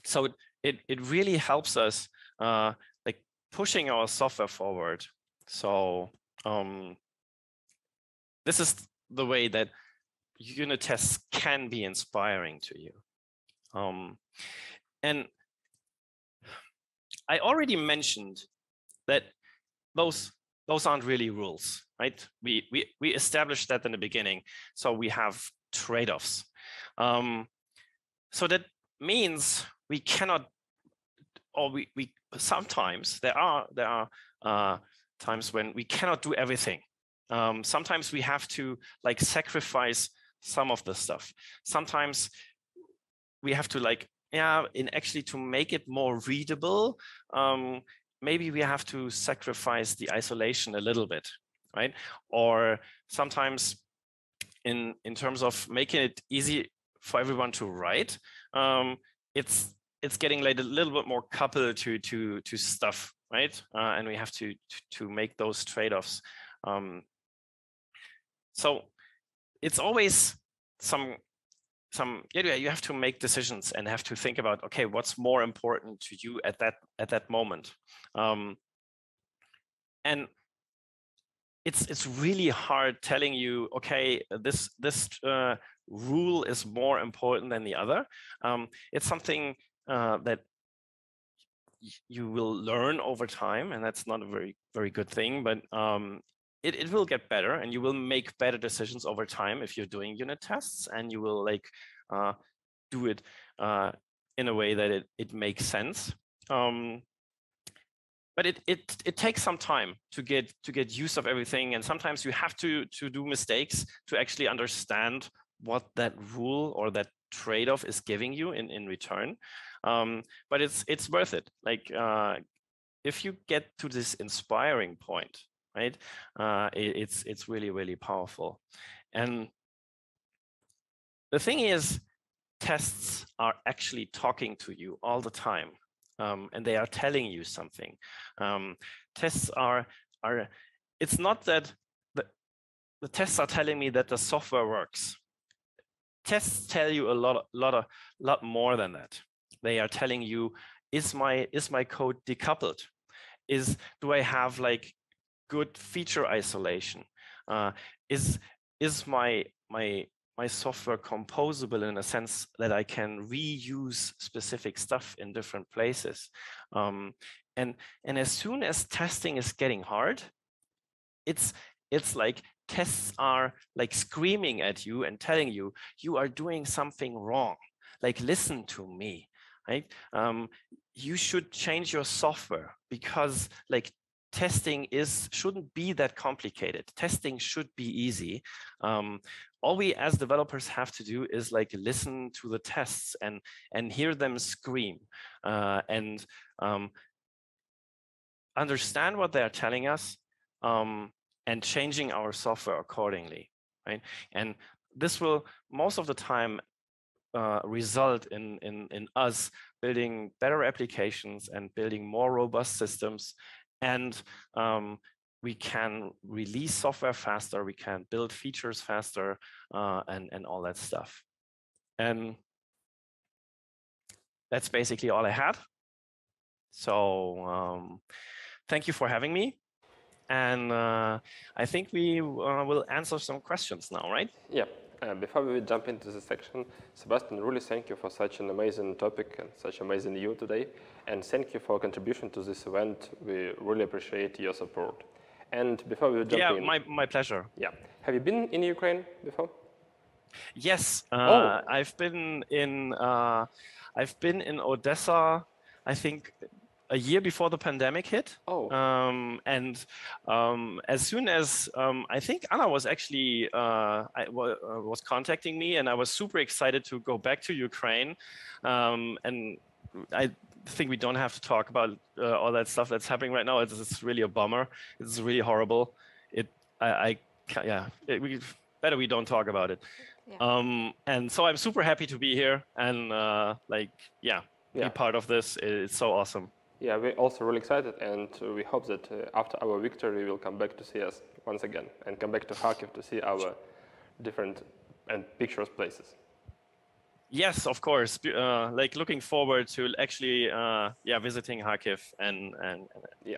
So it really helps us like pushing our software forward. So this is the way that unit tests can be inspiring to you. And I already mentioned that those aren't really rules, right? We established that in the beginning. So we have trade-offs. So that means we cannot, or we sometimes there are times when we cannot do everything. Sometimes we have to like sacrifice some of the stuff. Sometimes we have to like, actually to make it more readable, maybe we have to sacrifice the isolation a little bit, right? Or sometimes in terms of making it easy for everyone to write, it's getting like a little bit more coupled to stuff, right? And we have to make those trade-offs. So it's always you have to make decisions and have to think about, okay, what's more important to you at that moment. and it's really hard telling you, okay, this rule is more important than the other. It's something that you will learn over time, and that's not a very good thing, but it will get better, and you will make better decisions over time if you're doing unit tests, and you will like do it in a way that it makes sense. But it takes some time to get use of everything, and sometimes you have to do mistakes to actually understand what that rule or that trade-off is giving you in return. But it's worth it. Like if you get to this inspiring point, right? It's really powerful. And the thing is, tests are actually talking to you all the time. And they are telling you something. Tests are it's not that the tests are telling me that the software works. Tests tell you a lot more than that. They are telling you, is my code decoupled? Do I have like good feature isolation? Is my software composable in a sense that I can reuse specific stuff in different places? And as soon as testing is getting hard, it's like tests are like screaming at you and telling you, you are doing something wrong. Like, listen to me, right? You should change your software, because like testing shouldn't be that complicated. Testing should be easy. All we as developers have to do is like listen to the tests and hear them scream, and understand what they're telling us, and changing our software accordingly, right? And this will most of the time result in us building better applications and building more robust systems, and we can release software faster, we can build features faster, and all that stuff. And that's basically all I had. So thank you for having me. And I think we will answer some questions now, right? Yeah. Before we jump into this section, Sebastian, really thank you for such an amazing topic and such amazing you today. And thank you for your contribution to this event. We really appreciate your support. And before we jump in... Yeah, my pleasure. Yeah. Have you been in Ukraine before? Yes. Oh. I've been in Odessa, I think, a year before the pandemic hit. Oh. And as soon as I think Anna was actually was contacting me, and I was super excited to go back to Ukraine. And I think we don't have to talk about all that stuff that's happening right now. It's really a bummer. It's really horrible. Better we don't talk about it. Yeah. And so I'm super happy to be here and be part of this. It's so awesome. Yeah, we're also really excited, and we hope that after our victory, you will come back to see us once again, and come back to Kharkiv to see our different and picturesque places. Yes, of course. Like looking forward to actually, visiting Kharkiv and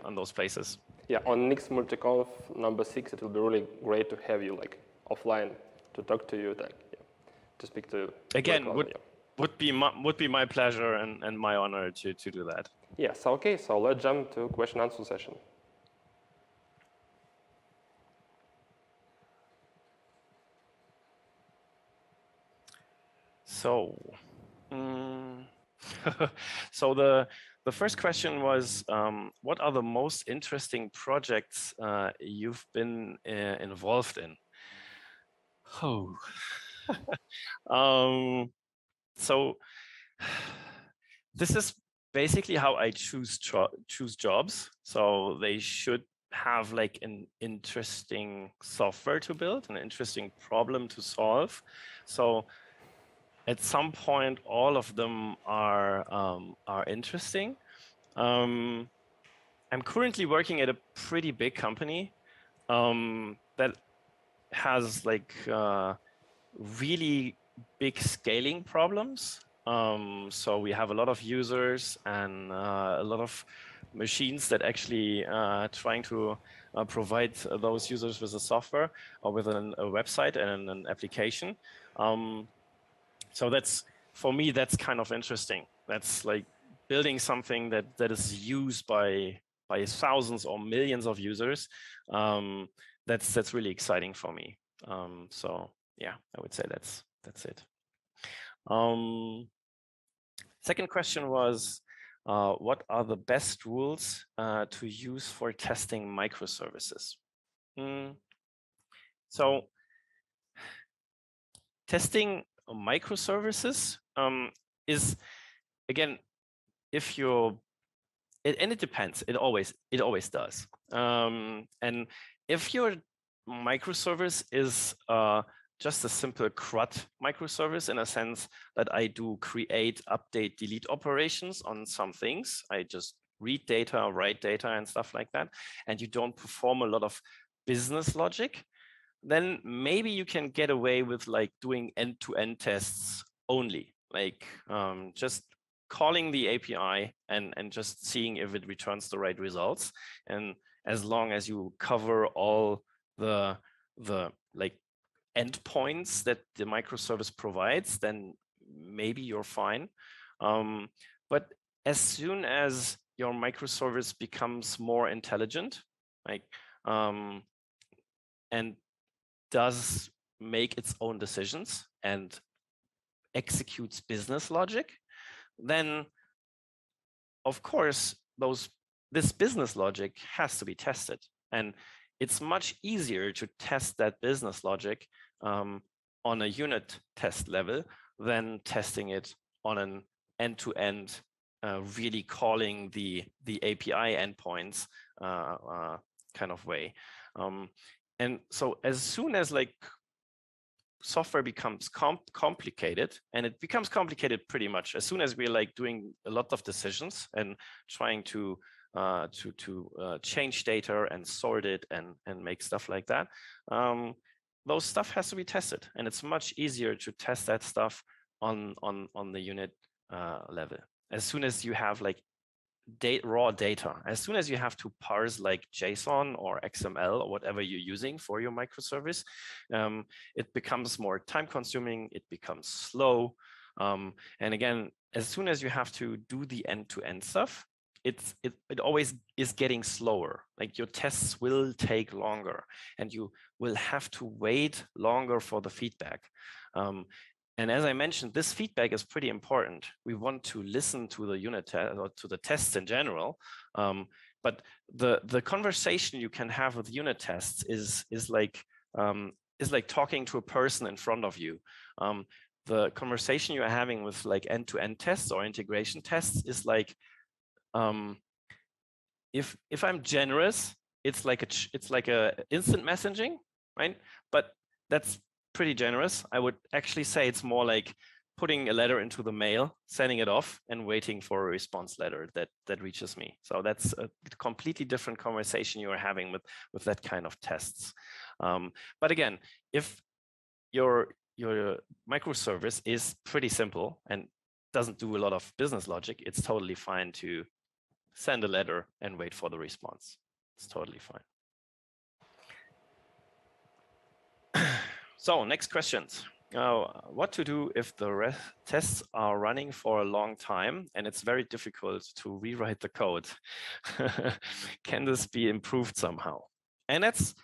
on those places. Yeah, on NIX Multi Conf number 6, it will be really great to have you like offline to talk to you, to speak to. Again, would be my pleasure and my honor to do that. Yeah, so okay, so let's jump to question and answer session. So, so the first question was, what are the most interesting projects you've been involved in? Oh, so this is basically how I choose jobs. So they should have like an interesting software to build, an interesting problem to solve. So at some point, all of them are interesting. I'm currently working at a pretty big company that has like really big scaling problems. So we have a lot of users and a lot of machines that actually trying to provide those users with a software or with a website and an application. So that's, for me, that's kind of interesting. That's like building something that is used by thousands or millions of users. That's really exciting for me. So yeah, I would say that's it. Second question was, what are the best rules to use for testing microservices? So testing microservices is, again, if you're, and it depends. It always does. And if your microservice is just a simple CRUD microservice, in a sense that I do create, update, delete operations on some things, I just read data, write data, and stuff like that, and you don't perform a lot of business logic, then maybe you can get away with like doing end-to-end tests only, like just calling the API and just seeing if it returns the right results. And as long as you cover all the like endpoints that the microservice provides, then maybe you're fine. But as soon as your microservice becomes more intelligent, like and does make its own decisions and executes business logic, then of course this business logic has to be tested. And it's much easier to test that business logic on a unit test level than testing it on an end-to-end, really calling the API endpoints kind of way. And so as soon as like software becomes complicated, and it becomes complicated pretty much as soon as we're like doing a lot of decisions and trying to change data and sort it and make stuff like that, those stuff has to be tested, and it's much easier to test that stuff on the unit level. As soon as you have like raw data, as soon as you have to parse like JSON or XML or whatever you're using for your microservice, it becomes more time consuming, it becomes slow. And again, as soon as you have to do the end-to-end stuff, it always is getting slower. Like your tests will take longer and you will have to wait longer for the feedback. And as I mentioned, this feedback is pretty important. We want to listen to the unit test or to the tests in general. But the conversation you can have with unit tests is like talking to a person in front of you. The conversation you're having with like end-to-end tests or integration tests is like, if I'm generous, it's like a instant messaging, right? But that's pretty generous. I would actually say it's more like putting a letter into the mail, sending it off, and waiting for a response letter that reaches me. So that's a completely different conversation you are having with that kind of tests. But again, if your microservice is pretty simple and doesn't do a lot of business logic, it's totally fine to send a letter and wait for the response. It's totally fine. So next questions. What to do if the tests are running for a long time and it's very difficult to rewrite the code? Can this be improved somehow? And that's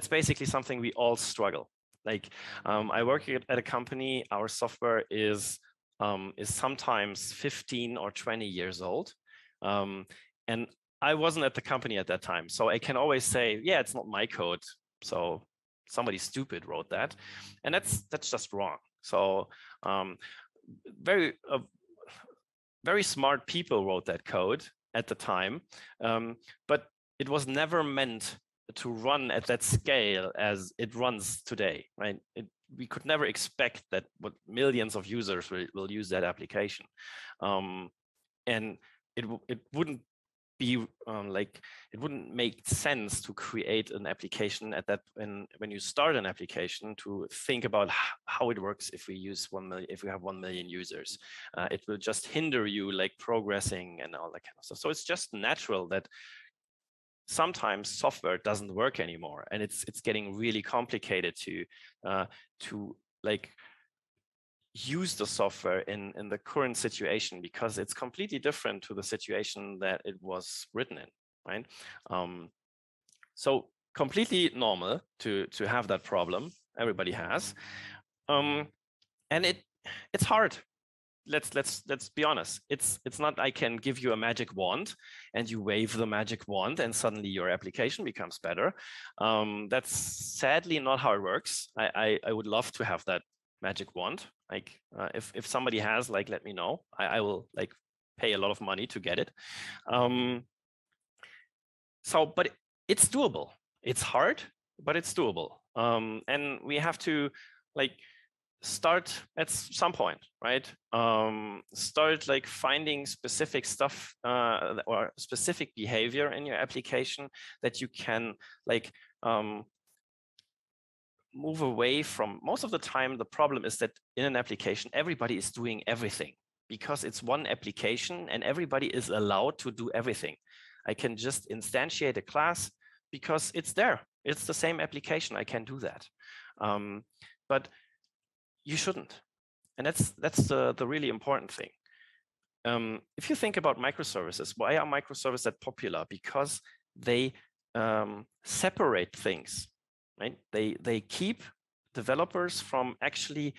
basically something we all struggle. Like I work at a company, our software is sometimes 15 or 20 years old. And I wasn't at the company at that time. So I can always say, yeah, it's not my code. So somebody stupid wrote that, and that's just wrong. So very smart people wrote that code at the time, but it was never meant to run at that scale as it runs today, right? We could never expect that what millions of users will use that application, and it wouldn't be like, it wouldn't make sense to create an application at that when you start an application to think about how it works if we use 1 million, if we have 1 million users. It will just hinder you like progressing and all that kind of stuff. So it's just natural that sometimes software doesn't work anymore, and it's getting really complicated to like use the software in the current situation, because it's completely different to the situation that it was written in, right? So completely normal to have that problem. Everybody has, and it's hard. Let's be honest. It's not I can give you a magic wand and you wave the magic wand and suddenly your application becomes better. That's sadly not how it works. I would love to have that magic wand. Like if somebody has, like, let me know. I will like pay a lot of money to get it. But it's doable. It's hard, but it's doable. And we have to like start at some point, right? Start like finding specific stuff or specific behavior in your application that you can like move away from. Most of the time, the problem is that in an application, everybody is doing everything because it's one application and everybody is allowed to do everything. I can just instantiate a class because it's there. It's the same application. I can do that. But you shouldn't. And that's the really important thing. If you think about microservices, why are microservices that popular? Because they separate things, right? They keep developers from actually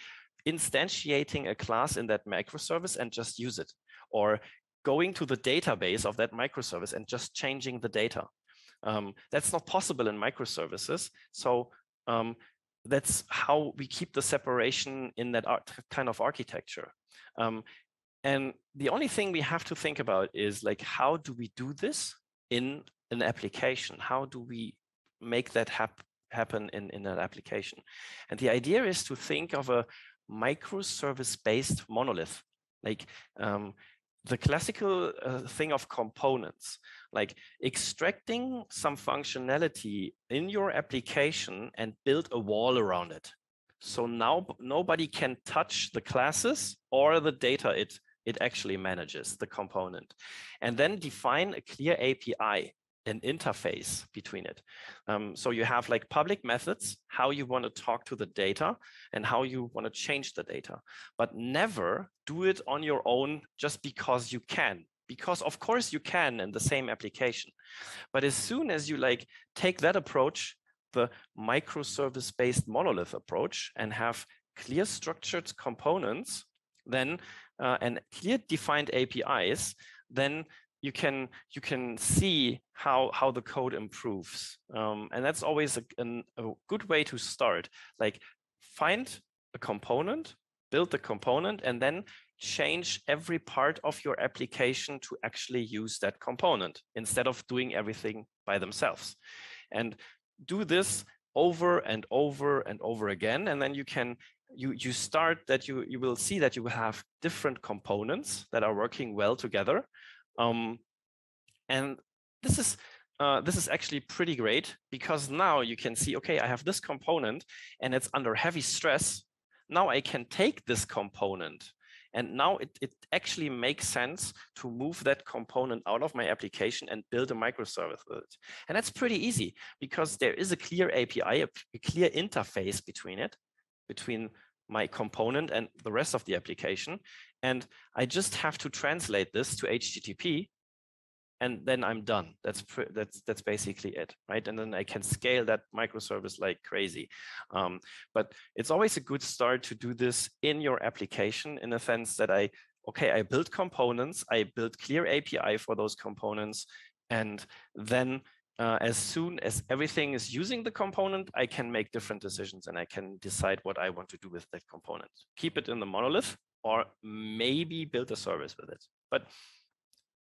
instantiating a class in that microservice and just use it, or going to the database of that microservice and just changing the data. That's not possible in microservices. So that's how we keep the separation in that kind of architecture. And the only thing we have to think about is like, how do we do this in an application? How do we make that happen in an application? And the idea is to think of a microservice-based monolith, like the classical thing of components, like extracting some functionality in your application and build a wall around it. So now nobody can touch the classes or the data it actually manages, the component. And then define a clear API, an interface between it. So you have like public methods, how you want to talk to the data and how you want to change the data, but never do it on your own just because you can, because of course you can in the same application. But as soon as you like take that approach, the microservice-based monolith approach, and have clear structured components, then and clear defined APIs, then you can see how the code improves. And that's always a good way to start. Like find a component, build the component, and then change every part of your application to actually use that component instead of doing everything by themselves. And do this over and over and over again. And then you start that you will see that you will have different components that are working well together. And this is actually pretty great, because now you can see, okay, I have this component and it's under heavy stress. Now I can take this component, and now it actually makes sense to move that component out of my application and build a microservice with it. And that's pretty easy, because there is a clear API, a clear interface between my component and the rest of the application. And I just have to translate this to HTTP, and then I'm done. That's basically it, right? And then I can scale that microservice like crazy. But it's always a good start to do this in your application, in a sense that I build components, I build clear API for those components, and then as soon as everything is using the component, I can make different decisions and I can decide what I want to do with that component. Keep it in the monolith, or maybe build a service with it. But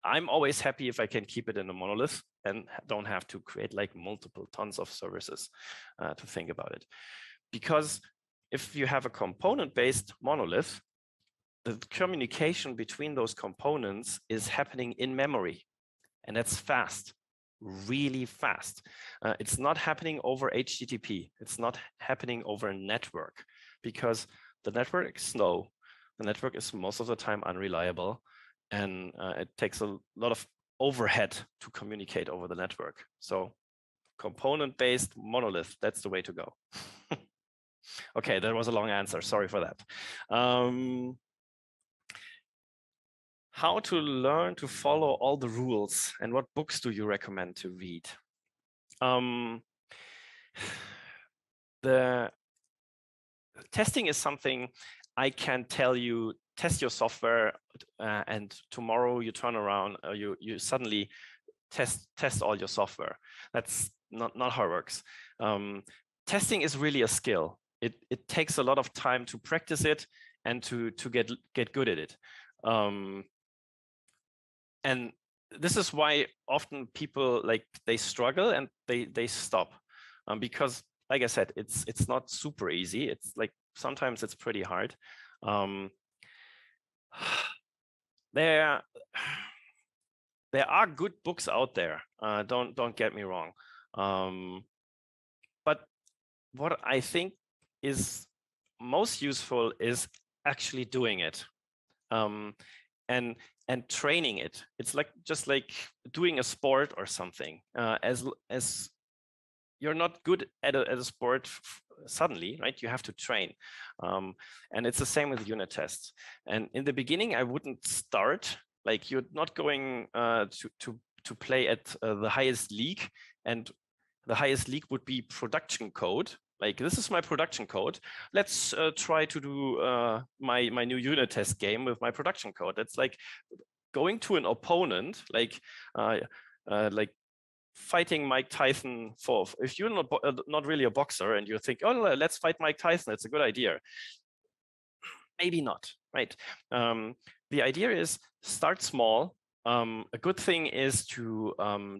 I'm always happy if I can keep it in a monolith and don't have to create like multiple tons of services to think about it. Because if you have a component-based monolith, the communication between those components is happening in memory. and that's fast, really fast. It's not happening over HTTP. It's not happening over a network, because the network is slow. The network is most of the time unreliable, and it takes a lot of overhead to communicate over the network. So component-based monolith, that's the way to go. Okay, that was a long answer. Sorry for that. How to learn to follow all the rules, and what books do you recommend to read? The testing is something I can tell you, test your software, and tomorrow you turn around, you suddenly test all your software. That's not how it works. Testing is really a skill. It takes a lot of time to practice it and to get good at it. And this is why often people, like, they struggle and they stop, because, like I said, it's not super easy. It's like sometimes it's pretty hard. There are good books out there. Don't get me wrong. But what I think is most useful is actually doing it, and training it. It's like just like doing a sport or something. As you're not good at a sport suddenly, right? You have to train, and it's the same with unit tests. And in the beginning, I wouldn't start, like, you're not going to play at the highest league, and the highest league would be production code. Like, this is my production code. Let's try to do my new unit test game with my production code. It's like going to an opponent, like fighting Mike Tyson. For if you're not really a boxer and you think, oh, let's fight Mike Tyson, it's a good idea. Maybe not, right? The idea is start small. A good thing is to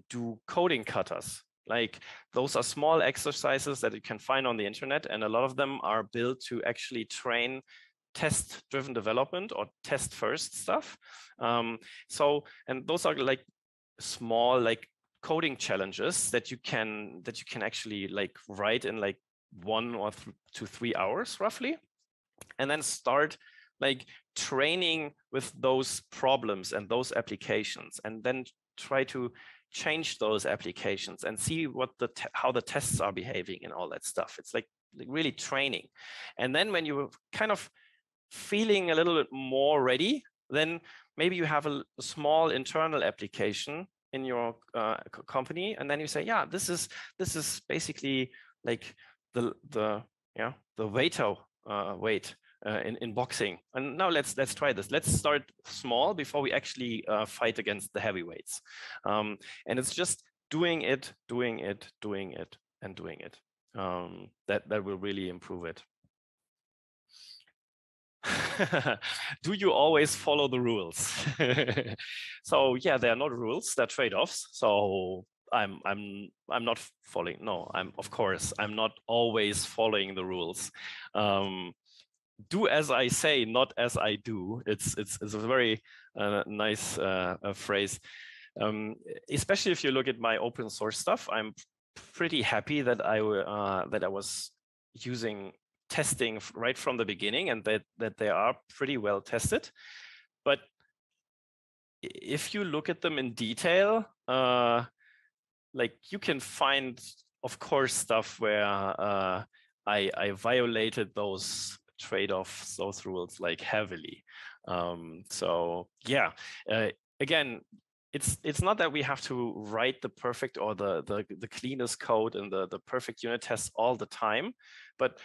do coding katas. Like, those are small exercises that you can find on the internet, and a lot of them are built to actually train test-driven development or test-first stuff. And those are like small, like, coding challenges that you can actually like write in like 1 to 3 hours roughly, and then start like training with those problems and those applications, and then try to change those applications and see what how the tests are behaving and all that stuff. It's like really training. And then when you're kind of feeling a little bit more ready, then maybe you have a small internal application in your company, and then you say, yeah, this is basically like the waiter weight in boxing. And now let's try this. Let's start small before we actually fight against the heavyweights. And it's just doing it, and doing it. That will really improve it. Do you always follow the rules? So yeah, there are not rules, they're trade-offs. So I'm not following. No, of course I'm not always following the rules. Do as I say, not as I do. It's a very nice phrase. Especially if you look at my open source stuff, I'm pretty happy that I was using testing right from the beginning, and that they are pretty well tested. But if you look at them in detail, like, you can find, of course, stuff where I violated those trade-offs, those rules, like, heavily. So yeah, again, it's not that we have to write the perfect or the cleanest code and the perfect unit tests all the time, but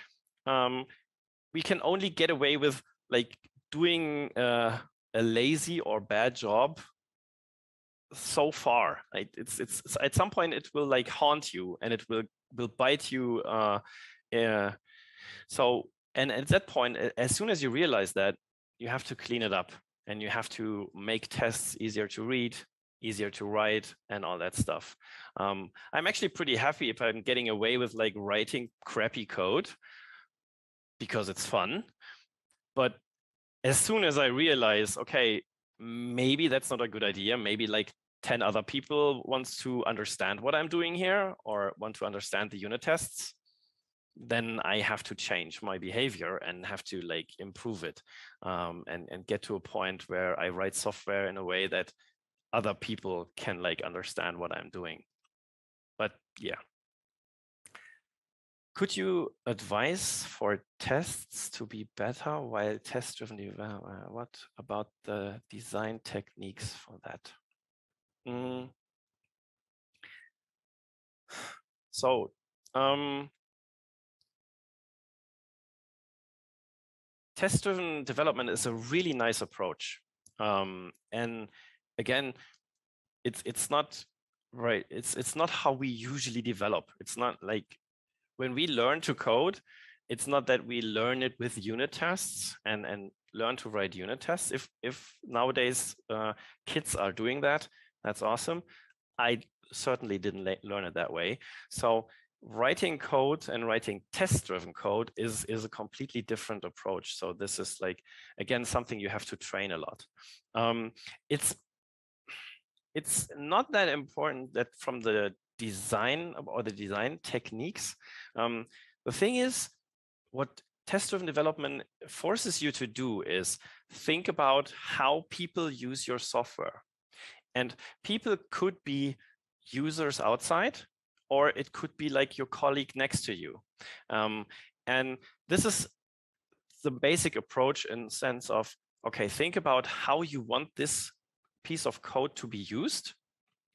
we can only get away with like doing a lazy or bad job so far. Right? It's at some point it will like haunt you, and it will bite you. So, and at that point, as soon as you realize that, you have to clean it up, and you have to make tests easier to read, easier to write, and all that stuff. I'm actually pretty happy if I'm getting away with like writing crappy code, because it's fun. But as soon as I realize, okay, maybe that's not a good idea, maybe like 10 other people wants to understand what I'm doing here or want to understand the unit tests, then I have to change my behavior and have to like improve it and get to a point where I write software in a way that other people can like understand what I'm doing. But yeah. Could you advise for tests to be better while test-driven development? What about the design techniques for that? So, test-driven development is a really nice approach. And again, it's not right. It's not how we usually develop. It's not like when we learn to code, it's not that we learn it with unit tests and learn to write unit tests. If nowadays kids are doing that, that's awesome. I certainly didn't learn it that way. So writing code and writing test-driven code is a completely different approach. So this is like, again, something you have to train a lot. It's not that important that from the design or the design techniques. The thing is, what test-driven development forces you to do is think about how people use your software. And people could be users outside, or it could be like your colleague next to you. And this is the basic approach in the sense of, okay, think about how you want this piece of code to be used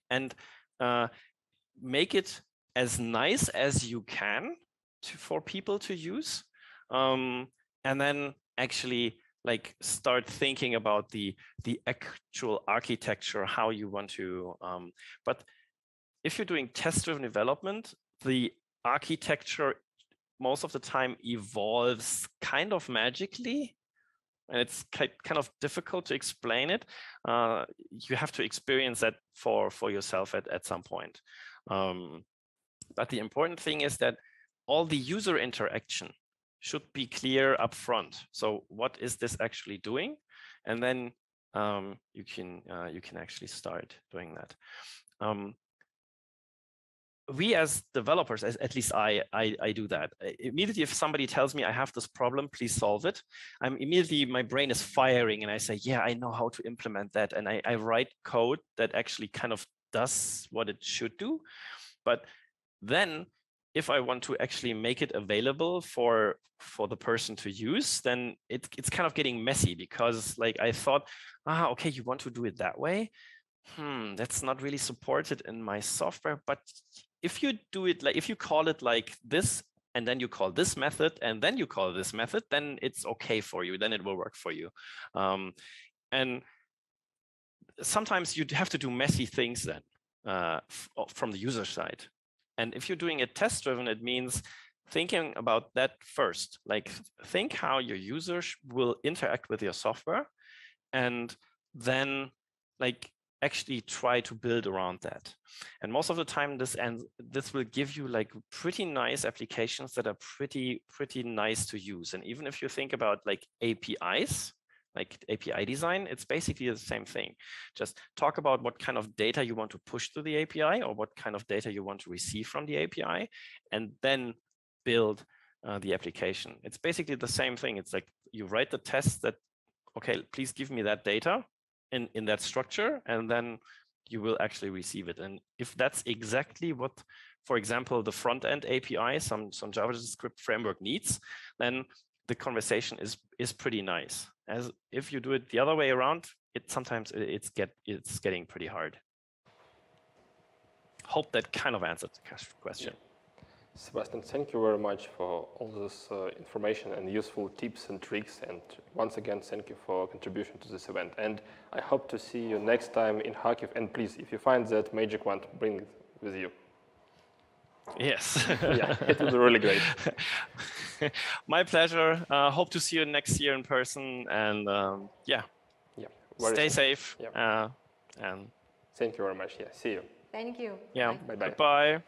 and make it as nice as you can for people to use. And then actually like start thinking about the actual architecture, how you want to, but if you're doing test-driven development, the architecture most of the time evolves kind of magically, and it's kind of difficult to explain it. You have to experience that for yourself at some point. But the important thing is that all the user interaction should be clear up front. So what is this actually doing? And then you can actually start doing that. We as developers, at least I do that. Immediately, if somebody tells me I have this problem, please solve it, my brain is firing and I say, yeah, I know how to implement that. And I write code that actually kind of does what it should do. But then if I want to actually make it available for the person to use, then it's kind of getting messy because like I thought, okay, you want to do it that way? That's not really supported in my software. But if you do it like, if you call it like this, and then you call this method, and then you call this method, then it's okay for you. Then it will work for you. And sometimes you have to do messy things then from the user side. And if you're doing it test-driven, it means thinking about that first. Like think how your users will interact with your software, and then like actually try to build around that. And most of the time, this will give you like pretty nice applications that are pretty nice to use. And even if you think about like APIs, like API design, it's basically the same thing. Just talk about what kind of data you want to push to the API or what kind of data you want to receive from the API, and then build the application. It's basically the same thing. It's like you write the test that, okay, please give me that data in that structure, and then you will actually receive it. And if that's exactly what, for example, the front-end API, some JavaScript framework needs, then the conversation is pretty nice. As if you do it the other way around, sometimes it's getting pretty hard. Hope that kind of answered the question. Sebastian, thank you very much for all this information and useful tips and tricks. And once again, thank you for contribution to this event. And I hope to see you next time in Kharkiv. And please, if you find that magic wand, bring it with you. Yes. Yeah, it will be really great. My pleasure. Hope to see you next year in person. And yeah, stay safe. Yeah. And thank you very much. Yeah, see you. Thank you. Yeah, bye-bye. Goodbye.